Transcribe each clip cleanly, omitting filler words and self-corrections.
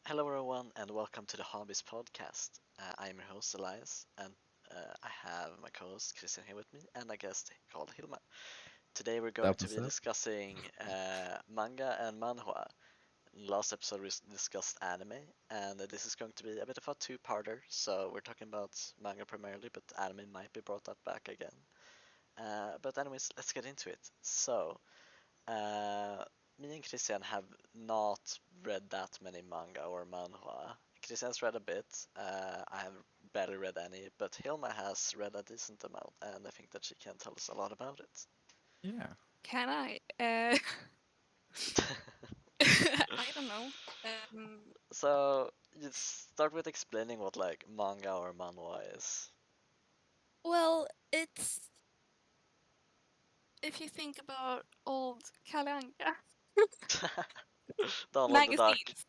Hello, everyone, and welcome to the Hobbies Podcast. I'm your host, Elias, and I have my co host, Christian, here with me, and a guest called Hilma. Today, we're going to What's be up? discussing manga and manhwa. Last episode, we discussed anime, and this is going to be a bit of a two parter. So, we're talking about manga primarily, but anime might be brought up back again. Anyways, let's get into it. Uh, Me and Christian have not read that many manga or manhwa. Christian's read a bit. I have barely read any, but Hilma has read a decent amount, and I think that she can tell us a lot about it. Yeah. Can I? I don't know. Um, So you start with explaining what like manga or manhwa is. well, it's if you think about old Kalanka Donald the Duck. magazines,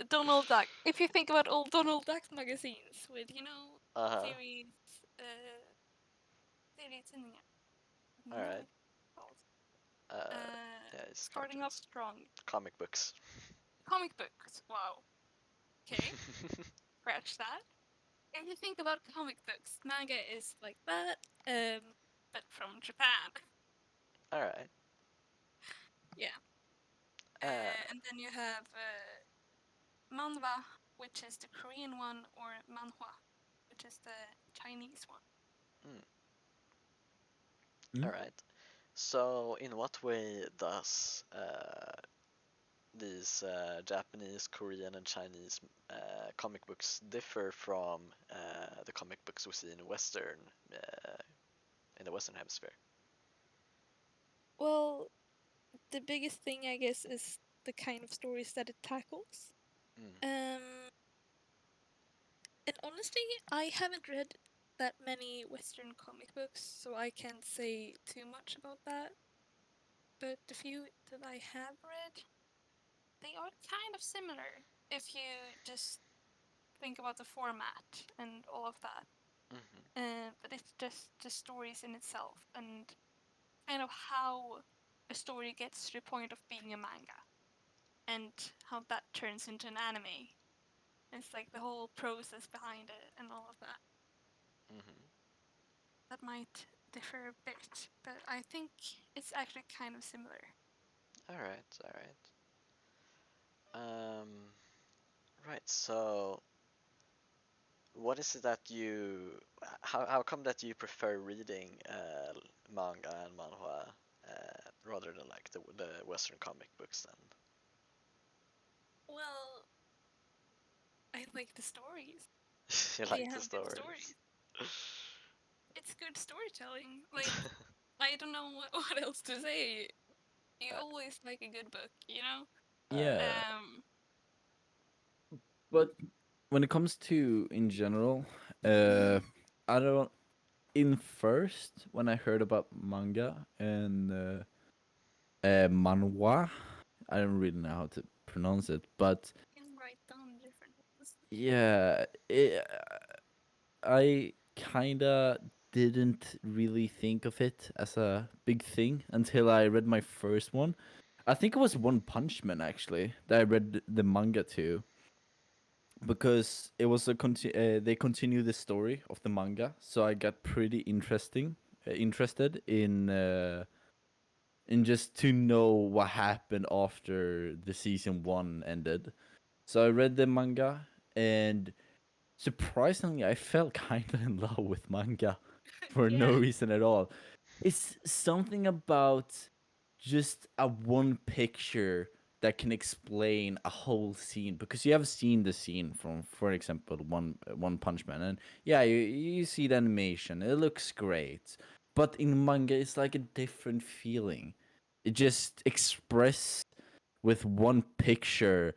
Donald Duck. If you think about old Donald Duck magazines with Uh huh. series, uh, serietidningar. I don't All know what right. it's called. Uh, yeah, it's Starting off cartoons, strong. comic books. Comic books. Wow. Okay, scratch that. If you think about comic books, manga is like that, but from Japan. All right. Yeah. Uh, And then you have manhwa, which is the Korean one, or manhwa, which is the Chinese one. mm, all Mm? right. So, in what way does these Japanese, Korean, and Chinese comic books differ from the comic books we see uh, in the Western Hemisphere? Well, the biggest thing, I guess, is the kind of stories that it tackles. Mm, Um, and honestly, I haven't read that many Western comic books, so I can't say too much about that. But the few that I have read, they are kind of similar if you just think about the format and all of that. mm-hmm, But it's just the stories in itself and kind of how a story gets to the point of being a manga and how that turns into an anime. It's like the whole process behind it and all of that. mm-hmm. That might differ a bit, but I think it's actually kind of similar. All right, all right. Right. So, what is it that you? How come that you prefer reading manga and manhwa rather than like the Western comic books? Then Well, I like the stories. you They like the have good stories. stories. It's good storytelling. Like, I don't know what else to say. You Uh, always like a good book. Alright. Yeah, Um, but when it comes to in general, mhm. I don't. In first, when I heard about manga and manhwa, I don't really know how to pronounce it, but Can write down different ones. yeah, I kinda didn't really think of it as a big thing until I read my first one. I think it was One Punch Man actually that I read the manga to because it was they continue the story of the manga, so I got pretty interested in just to know what happened after the season 1 ended. So I read the manga and surprisingly, I fell kind of in love with manga for no Yeah, reason at all. It's something about just a one picture that can explain a whole scene because you have seen the scene from, for example, One Punch Man, and yeah, you see the animation. It looks great, but in manga, it's like a different feeling. It just expressed with one picture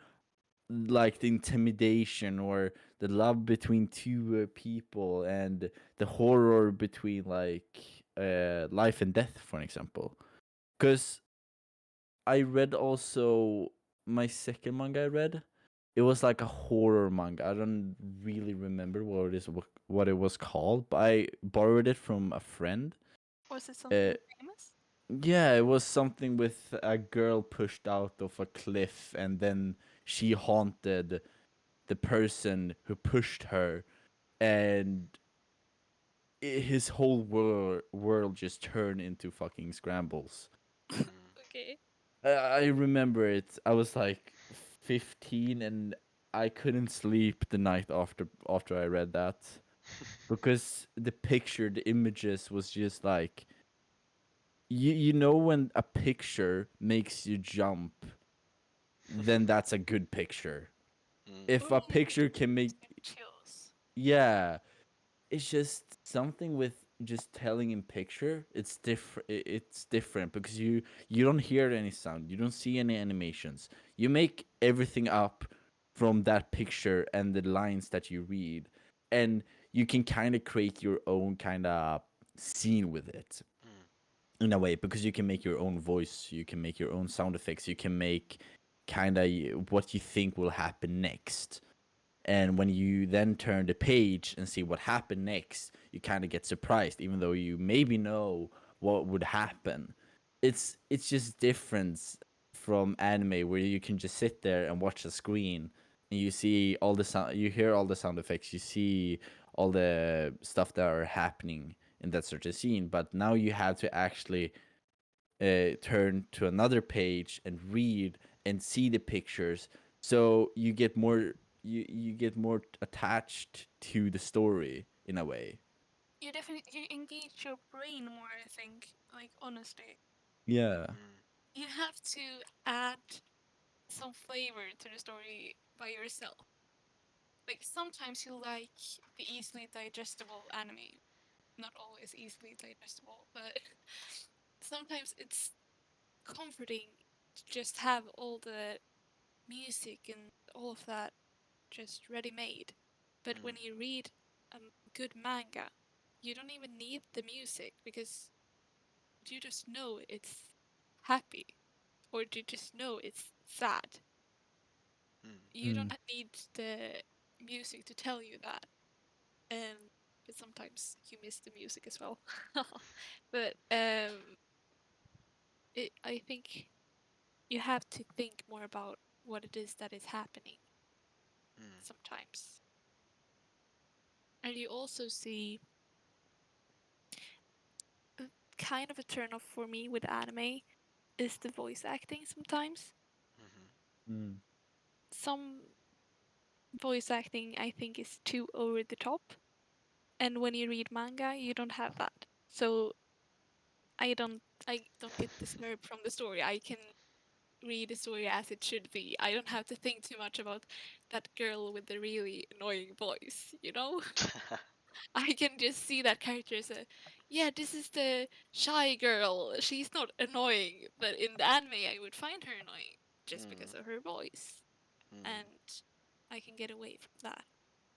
like the intimidation or the love between two people and the horror between like life and death, for example. Because I read also my second manga I read. It was like a horror manga. I don't really remember what it was called, but I borrowed it from a friend. was it Uh, something famous? yeah, it was something with a girl pushed out of a cliff and then she haunted the person who pushed her, and his whole world just turned into fucking scrambles. Mm. Okay. I remember it. I was like 15 and I couldn't sleep the night after I read that, because the picture, the images was just like, you know when a picture makes you jump, then that's a good picture. Mm. If a Oh, picture can make, gives me chills. yeah, it's just something with just telling in picture. It's different. It's different because you don't hear any sound, you don't see any animations, you make everything up from that picture and the lines that you read, and you can kind of create your own kind of scene with it Mm. in a way, because you can make your own voice, you can make your own sound effects, you can make kind of what you think will happen next. And when you then turn the page and see what happened next, you kind of get surprised, even though you maybe know what would happen. It's just different from anime, where you can just sit there and watch the screen, and you see all the sound, you hear all the sound effects, you see all the stuff that are happening in that certain scene. But now you have to actually turn to another page and read and see the pictures, so you get more attached to the story in a way. You definitely you engage your brain more, I think. Like honestly, Yeah. Mm. you have to add some flavor to the story by yourself. Like sometimes you like the easily digestible anime. Not always easily digestible, but sometimes it's comforting to just have all the music and all of that just ready made. But when Mm. you read a good manga, you don't even need the music because you just know it's happy or you just know it's sad. Mm. You Mm. don't need the music to tell you that. But sometimes you miss the music as well. But I think you have to think more about what it is that is happening Mm. sometimes. And you also see kind of a turn off for me with anime is the voice acting sometimes. Mhm. Mm. Some voice acting I think is too over the top. And when you read manga, you don't have that. So I don't get disturbed from the story. I can read the story as it should be. I don't have to think too much about that girl with the really annoying voice, you know? I can just see that character as a, yeah, this is the shy girl. She's not annoying, but in the anime, I would find her annoying just because Mm. of her voice. Mm. And I can get away from that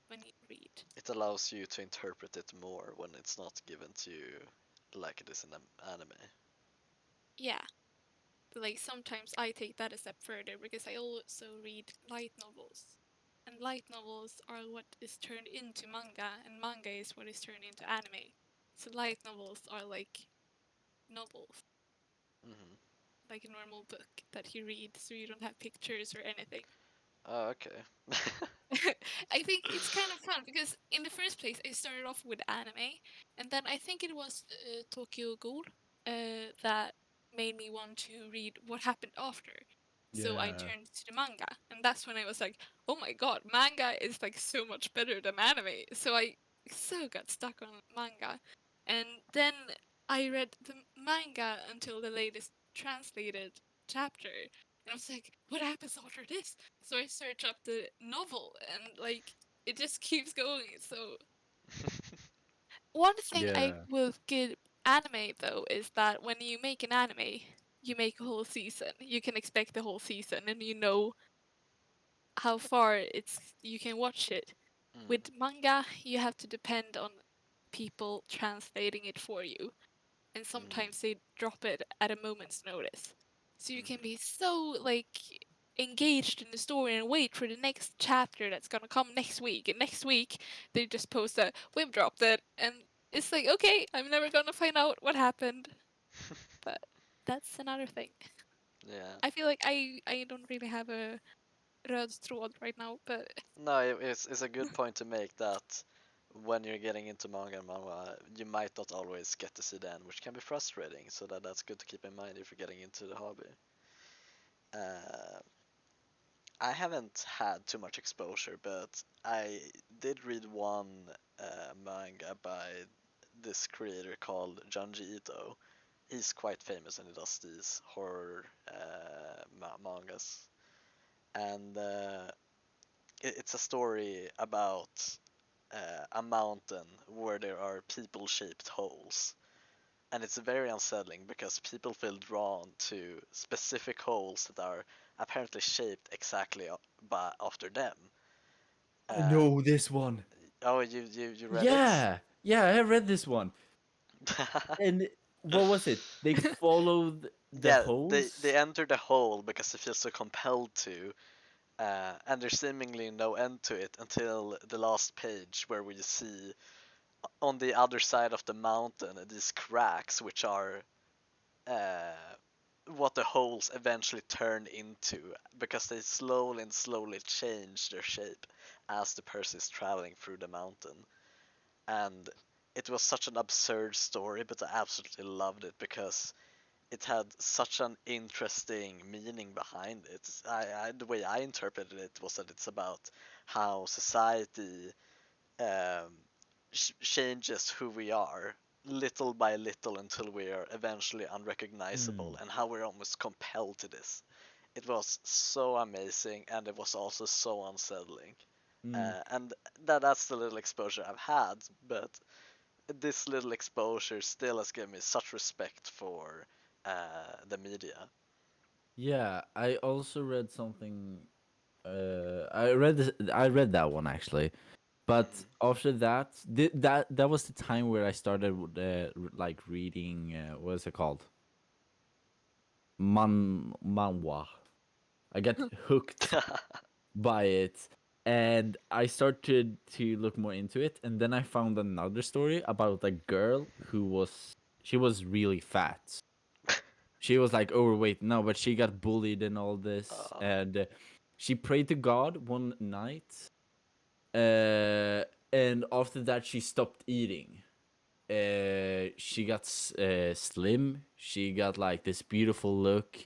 when you read. It allows you to interpret it more when it's not given to you like it is in an anime. Yeah, like sometimes I take that a step further because I also read light novels. And light novels are what is turned into manga, and manga is what is turned into anime. So light novels are like novels, Mhm. like a normal book that you read, so you don't have pictures or anything. Oh, okay. I think it's kind of fun because in the first place I started off with anime, and then I think it was Tokyo Ghoul that made me want to read what happened after. So I Yeah. turned to the manga, and that's when I was like, "Oh my god, manga is like so much better than anime." So I so got stuck on manga, and then I read the manga until the latest translated chapter, and I was like, "What happens after this?" So I search up the novel and like it just keeps going. So one thing I Yeah. will give anime though is that when you make an anime, you make a whole season. You can expect the whole season and you know how far it's you can watch it. Mm. With manga, you have to depend on people translating it for you, and Mm. sometimes they drop it at a moment's notice. So you can Mhm. be so like engaged in the story and wait for the next chapter that's gonna come next week. And next week they just post a we've dropped it, and it's like okay, I'm never gonna find out what happened. But that's another thing. Yeah. I feel like I don't really have a röd tråd right now, but No, it's a good point to make that when you're getting into manga and manhwa, you might not always get to see the end, which can be frustrating. So that's good to keep in mind if you're getting into the hobby. Uh, I haven't had too much exposure, but I did read one manga by this creator called Junji Ito. He's quite famous and he does these horror mangas. And it's a story about a mountain where there are people shaped holes. And it's very unsettling because people feel drawn to specific holes that are apparently shaped exactly by after them. I Uh, know this one. oh, you read it? Yeah, yeah, I read this one. And what was it? They followed the Yeah, they holes. enter the hole because they feel so compelled to, and there's seemingly no end to it until the last page where we see on the other side of the mountain these cracks which are uh, what the holes eventually turn into because they slowly and slowly change their shape as the person is traveling through the mountain. And it was such an absurd story, but I absolutely loved it because it had such an interesting meaning behind it. The way I interpreted it was that it's about how society um, changes who we are little by little until we are eventually unrecognizable, Mm, and how we're almost compelled to this. It was so amazing, and it was also so unsettling. mm. And that's the little exposure I've had, but this little exposure still has given me such respect for the media. Yeah, I also read something. I read this, I read that one actually, but Mm. after that, that was the time where I started like reading. What is it called? Manhwa. I got hooked by it, and I started to look more into it. And then I found another story about a girl who was she was really fat. She was like overweight. No, but she got bullied and all this, uh, and she prayed to God one night, uh, and after that she stopped eating. She got slim. She got like this beautiful look,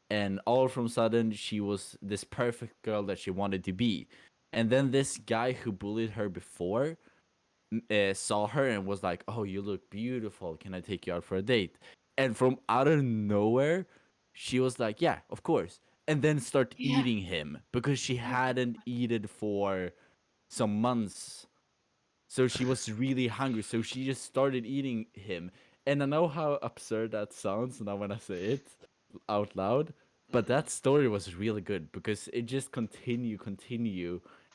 and all from sudden she was this perfect girl that she wanted to be. And then this guy who bullied her before saw her and was like, "Oh, you look beautiful. Can I take you out for a date?" And from out of nowhere, she was like, "Yeah, of course." And then start yeah. eating him because she Oh, hadn't eaten for some months. So she was really hungry. So she just started eating him. And I know how absurd that sounds now when I say it out loud, but mm-hmm. that story was really good because it just continue,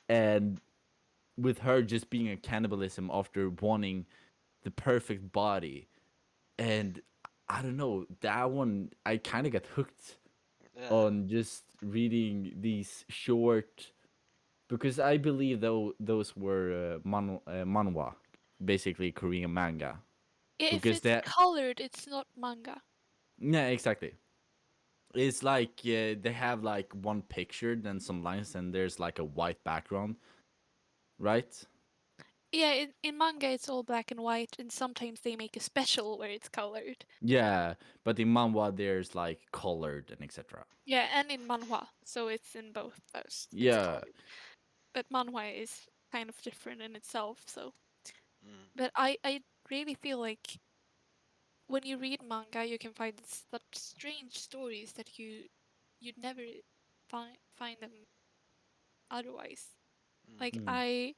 and with her just being a cannibalism after wanting the perfect body. And I don't know, that one I kind of got hooked Yeah, on just reading these short, because I believe though those were manhwa, basically Korean manga. if Because it's that, colored, it's not manga. yeah, exactly. It's like they have like one picture, then some lines, and there's like a white background, right? Yeah, in manga it's all black and white, and sometimes they make a special where it's colored. Yeah, but in manhwa there's like colored and etc. Yeah, and in manhwa, so it's in both those. It's Yeah. colored, but manhwa is kind of different in itself. So, mm, but I really feel like when you read manga, you can find such strange stories that you'd never find them otherwise. mm, Like Mm. I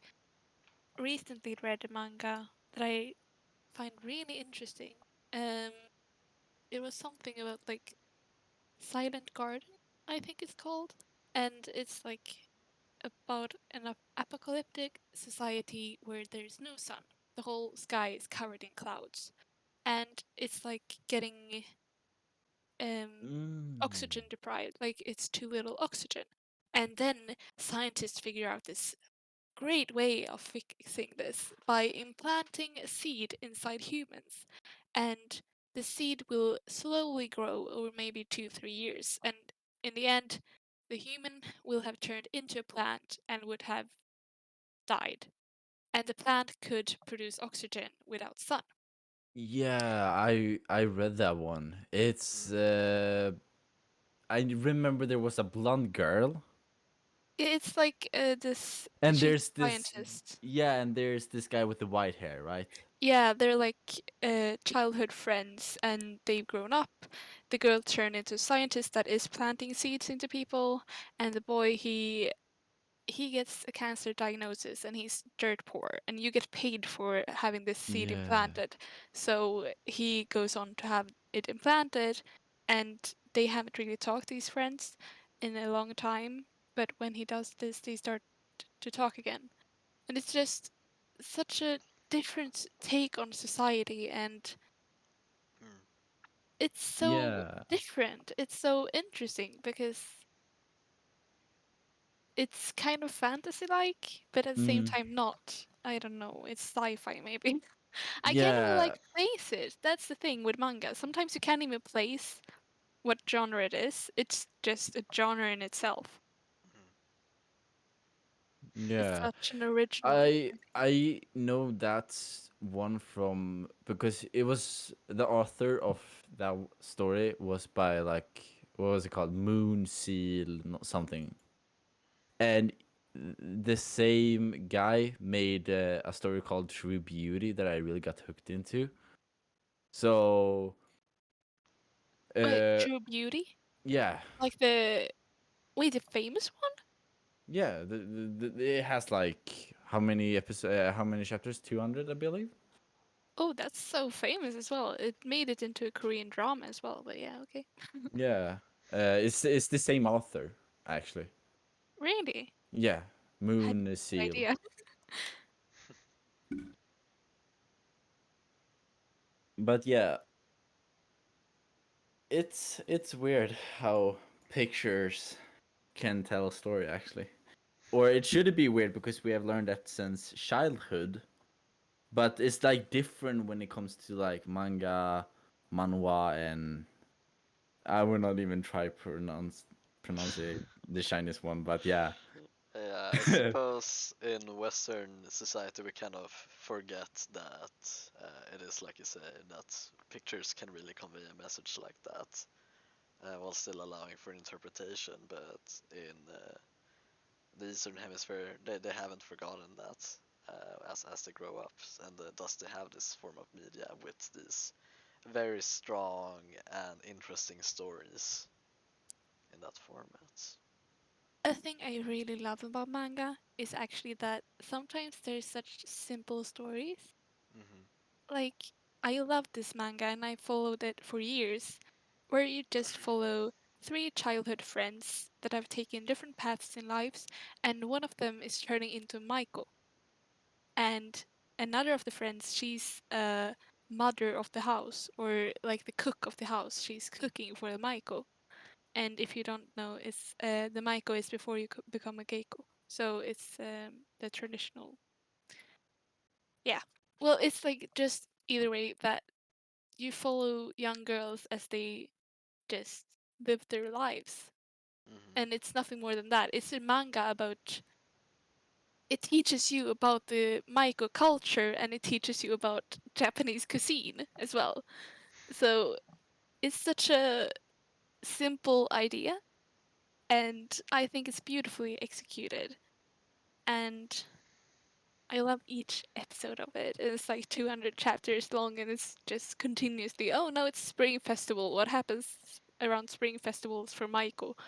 recently read a manga that I find really interesting. Um, it was something about like Silent Garden, I think it's called, and it's like about an apocalyptic society where there's no sun. The whole sky is covered in clouds, and it's like getting Mm. oxygen deprived, like it's too little oxygen. And then scientists figure out this great way of fixing this by implanting a seed inside humans. And the seed will slowly grow over maybe 2, 3 years. And in the end, the human will have turned into a plant and would have died. And the plant could produce oxygen without sun. Yeah, I read that one. It's Mm-hmm. I remember there was a blonde girl, It's like this. and She's there's a this, scientist. yeah, and there's this guy with the white hair, right? Yeah, they're like childhood friends, and they've grown up. The girl turned into a scientist that is planting seeds into people, and the boy he gets a cancer diagnosis and he's dirt poor, and you get paid for having this seed Yeah. implanted. So he goes on to have it implanted, and they haven't really talked, these friends, in a long time. But when he does this, they start to talk again. And it's just such a different take on society, and Mm. it's so Yeah. different. It's so interesting because it's kind of fantasy like, but at the same Mm, time not. I don't know, it's sci-fi maybe. I can't even yeah. like place it. That's the thing with manga. Sometimes you can't even place what genre it is. It's just a genre in itself. Mm. It's Yeah. such an original. I know that's one from, because it was the author of that story was by, like, what was it called, Moon Seal something, and the same guy made a story called True Beauty that I really got hooked into. So Wait, uh True Beauty? yeah, Like the wait, the famous one? yeah, it has like how many episodes, how many chapters, 200 I believe. Oh, that's so famous as well. It made it into a Korean drama as well, but yeah, okay. Yeah, it's the same author actually. Really? Yeah, Had Moon no Seal. idea. But yeah, it's weird how pictures can tell a story actually. Or it should be weird because we have learned that since childhood. But it's like different when it comes to like manga, manhwa, and I will not even try pronounce the Chinese one. But yeah, Yeah, I suppose in Western society we kind of forget that it is like you say that pictures can really convey a message like that, while still allowing for interpretation. But in the Eastern Hemisphere, they haven't forgotten that as they grow up, and thus they have this form of media with these very strong and interesting stories in that format. A thing I really love about manga is actually that sometimes there's such simple stories. Hmm. Like, I love this manga and I followed it for years, where you just follow three childhood friends that have taken different paths in lives, and one of them is turning into Maiko. And another of the friends, she's a mother of the house, or like the cook of the house. She's cooking for the Maiko. And if you don't know, it's the Maiko is before you become a Geiko. So it's the traditional. Yeah. Well, it's like just either way that you follow young girls as they just live their lives. Hmm. And it's nothing more than that. It's a manga about. It teaches you about the Maiko culture and it teaches you about Japanese cuisine as well. So it's such a simple idea, and I think it's beautifully executed. And I love each episode of it. It's like 200 chapters long and it's just continuously, oh no, it's Spring Festival. What happens around Spring Festivals for Maiko?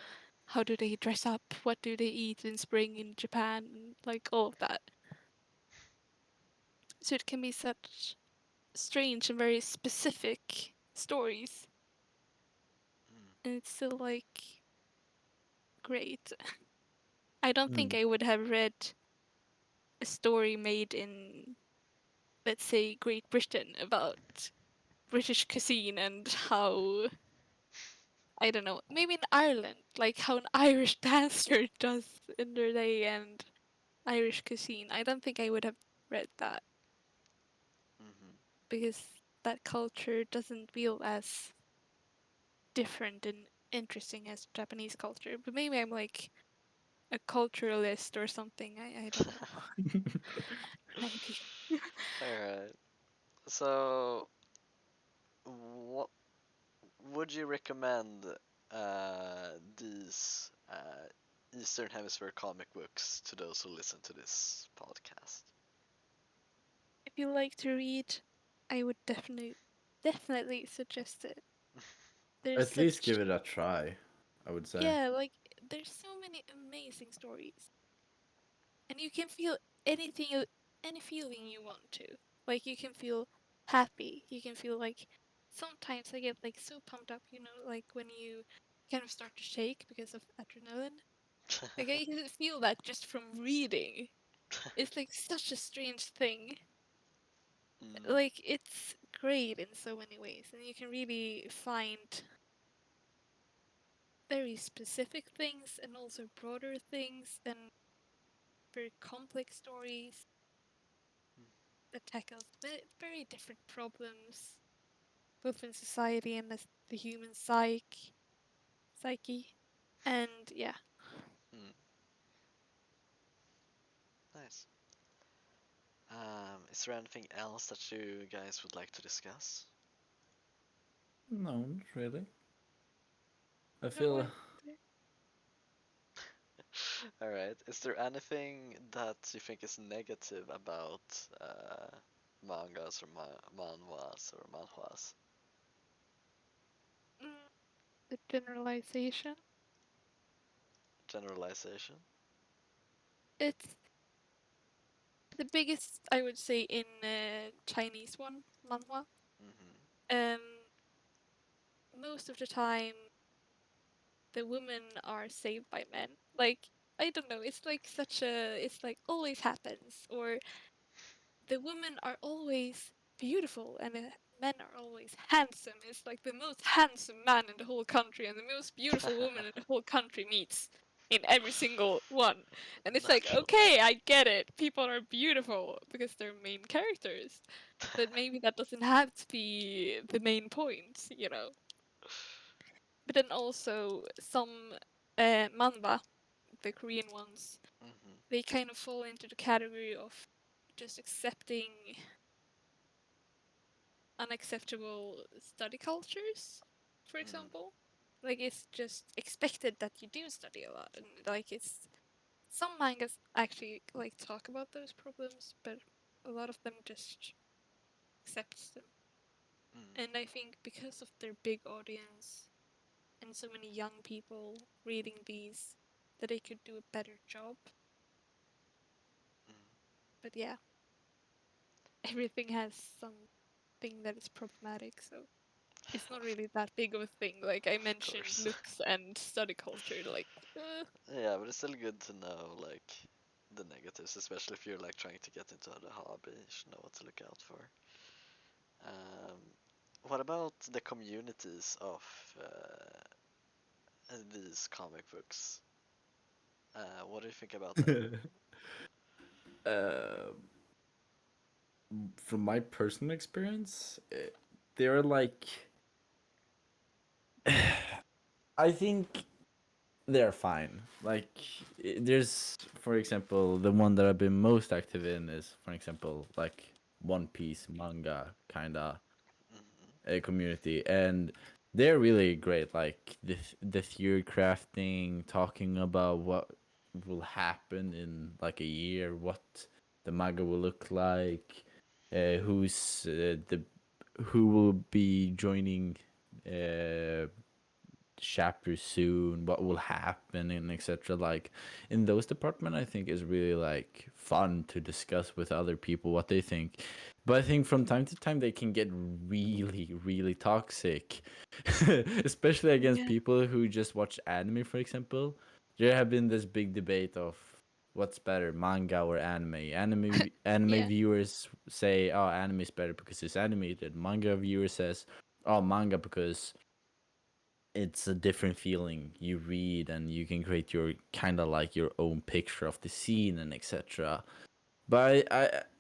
How do they dress up? What do they eat in spring in Japan? Like all of that. So it can be such strange and very specific stories. Mm. And it's still like great. I don't think mm, I would have read a story made in, let's say, Great Britain about British cuisine and how, I don't know, maybe in Ireland, like how an Irish dancer does in their day and Irish cuisine. I don't think I would have read that Hmm. because that culture doesn't feel as different interesting as Japanese culture, but maybe I'm like a culturalist or something. I don't know. Maybe. All right. So, what would you recommend these Eastern Hemisphere comic books to those who listen to this podcast? If you like to read, I would definitely suggest it. There's At least such give it a try, I would say. yeah, like there's so many amazing stories, and you can feel anything, any feeling you want to. Like you can feel happy. You can feel like sometimes I get like so pumped up, like when you kind of start to shake because of adrenaline. Like I can feel that just from reading. It's like such a strange thing. Mm, Like it's great in so many ways, and you can really find very specific things and also broader things and very complex stories that tackles very different problems, both in society and the human psyche. And yeah, mm, nice. Is there anything else that you guys would like to discuss? No, not really. I no, feel All right. Is there anything that you think is negative about mangas or manhwas or manhwas? mm, the generalization. Generalization? It's the biggest, I would say, in Chinese one, manhwa. Mm-hmm. Um, most of the time, the women are saved by men. Like I don't know, it's like it's like always happens, or the women are always beautiful and the men are always handsome. It's like the most handsome man in the whole country and the most beautiful woman in the whole country meets in every single one. And it's like, Naturally. okay, I get it. People are beautiful because they're main characters. But maybe that doesn't have to be the main point. But then also some manhwa, the Korean ones, Mm-hmm. they kind of fall into the category of just accepting unacceptable study cultures, for Mm, example. Like it's just expected that you do study a lot, and like it's some mangas actually like talk about those problems, but a lot of them just accepts them. mm, And I think because of their big audience and so many young people reading these, that they could do a better job. mm. But yeah, everything has something that is problematic, so it's not really that big of a thing. Like I Of mentioned, course. looks and study culture. Like, Yeah, but it's still good to know like the negatives, especially if you're like trying to get into the hobby. You should know what to look out for. Um, what about the communities of these comic books? What do you think about them? uh, from my personal experience, they're like I think they're fine. Like there's, for example, the one that I've been most active in is, for example, like One Piece manga kind of Mm-hmm. a community, and they're really great. Like the theory crafting, talking about what will happen in like a year, what the manga will look like, who's the who will be joining uh chapter soon, what will happen, and etc. Like in those department, I think is really like fun to discuss with other people what they think. But I think from time to time they can get really, really toxic, especially against yeah, people who just watch anime, for example. There have been this big debate of what's better, manga or anime. Anime yeah, viewers say, "Oh, anime is better because it's animated." Manga viewer says, "Oh, manga because it's a different feeling. You read and you can create your kind of like your own picture of the scene and etc." But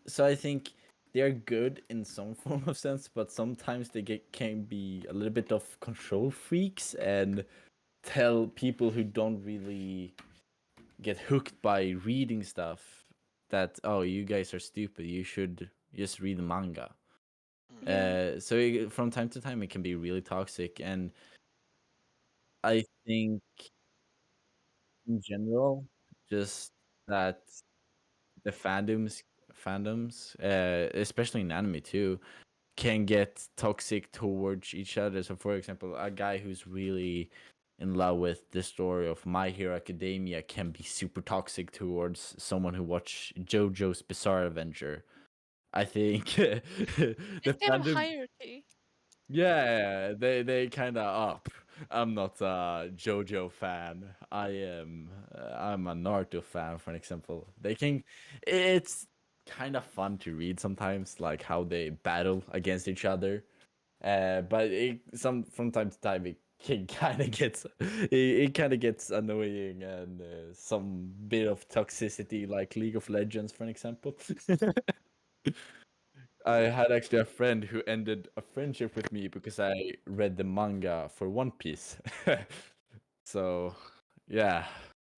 so I think they're good in some form of sense, but sometimes they get can be a little bit of control freaks, and tell people who don't really get hooked by reading stuff that, oh, you guys are stupid, you should just read the manga. Mm, Yeah. From time to time it can be really toxic, and I think in general, just that the fandoms, especially in anime too, can get toxic towards each other. So, for example, a guy who's really in love with the story of My Hero Academia can be super toxic towards someone who watched JoJo's Bizarre Adventure. I think the It's kind of fandom, hierarchy. yeah, they kind of up. I'm not a JoJo fan. I'm a Naruto fan, for example. They can, it's kind of fun to read sometimes, like how they battle against each other. But some from time to time it can kind of gets it kind of gets annoying, and some bit of toxicity, like League of Legends, for example. I had actually a friend who ended a friendship with me because I read the manga for One Piece. So, yeah,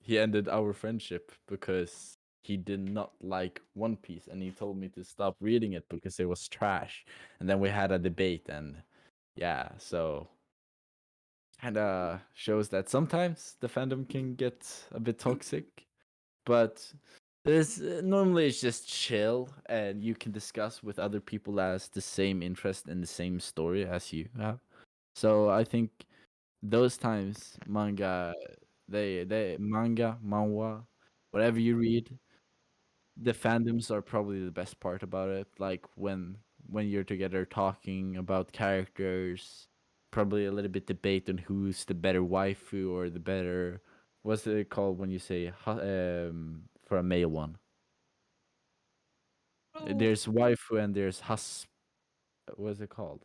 he ended our friendship because he did not like One Piece, and he told me to stop reading it because it was trash. And then we had a debate, and yeah, so kind of shows that sometimes the fandom can get a bit toxic, but there's normally it's just chill, and you can discuss with other people that has the same interest in the same story as you have. So I think those times they manga, manhwa, whatever you read, the fandoms are probably the best part about it. Like when you're together talking about characters, probably a little bit debate on who's the better waifu or the better, what's it called when you say for a male one? Oh, There's waifu and there's what's it called?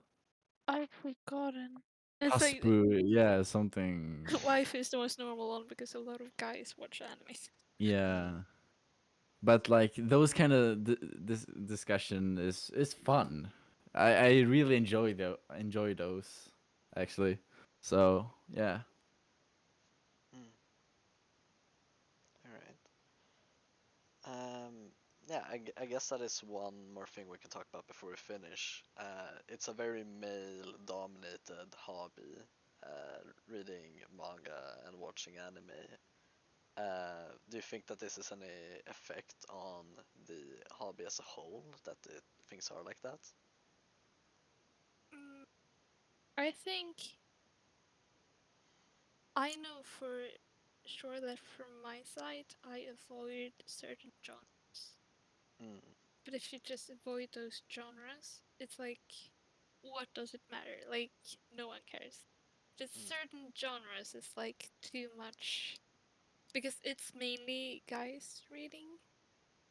I've forgotten. It's like Hasbu, yeah, something. wife is the most normal one because a lot of guys watch anime. Yeah. But like those kind of this discussion is fun. I really enjoy those actually. So yeah. mm, all right. Yeah, I guess that is one more thing we can talk about before we finish. It's a very male-dominated hobby, reading manga and watching anime. Do you think that this is any effect on the hobby as a whole, that things are like that? Mm, I think I know for sure that from my side, I avoid certain genres. Mm, But if you just avoid those genres, it's like, what does it matter? Like, no one cares. Just mm, certain genres is like too much because it's mainly guys reading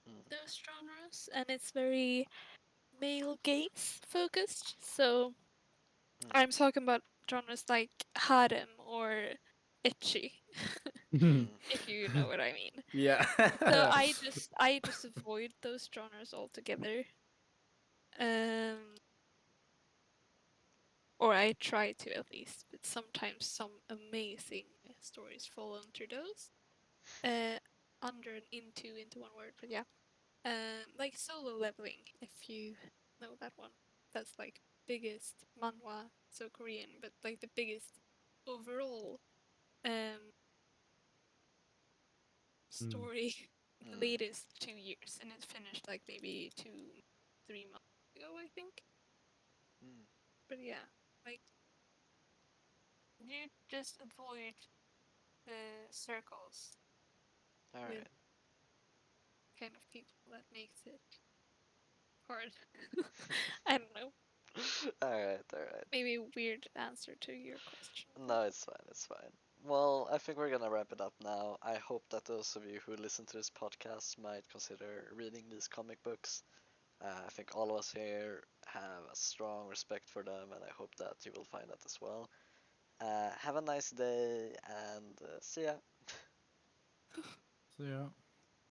mm, those genres and it's very male gaze focused. So mm, I'm talking about genres like harem or itchy, mm, if you know what I mean. Yeah. So I just avoid those genres altogether. Um or I try to at least, but sometimes some amazing stories fall under those. Uh under and into one word, but yeah. Like solo leveling, if you know that one. That's like biggest manhwa, so Korean, but like the biggest overall um Mm. story the mm, latest 2 years, and it finished like maybe 3 months ago, I think. mm. But yeah, like you just avoid the circles All with right. kind of people that makes it hard. I don't know. All right, all right. Maybe a weird answer to your question, but No, it's fine, it's fine. Well, I think we're gonna wrap it up now. I hope that those of you who listen to this podcast might consider reading these comic books. I think all of us here have a strong respect for them, and I hope that you will find that as well. Have a nice day, and see ya. So yeah.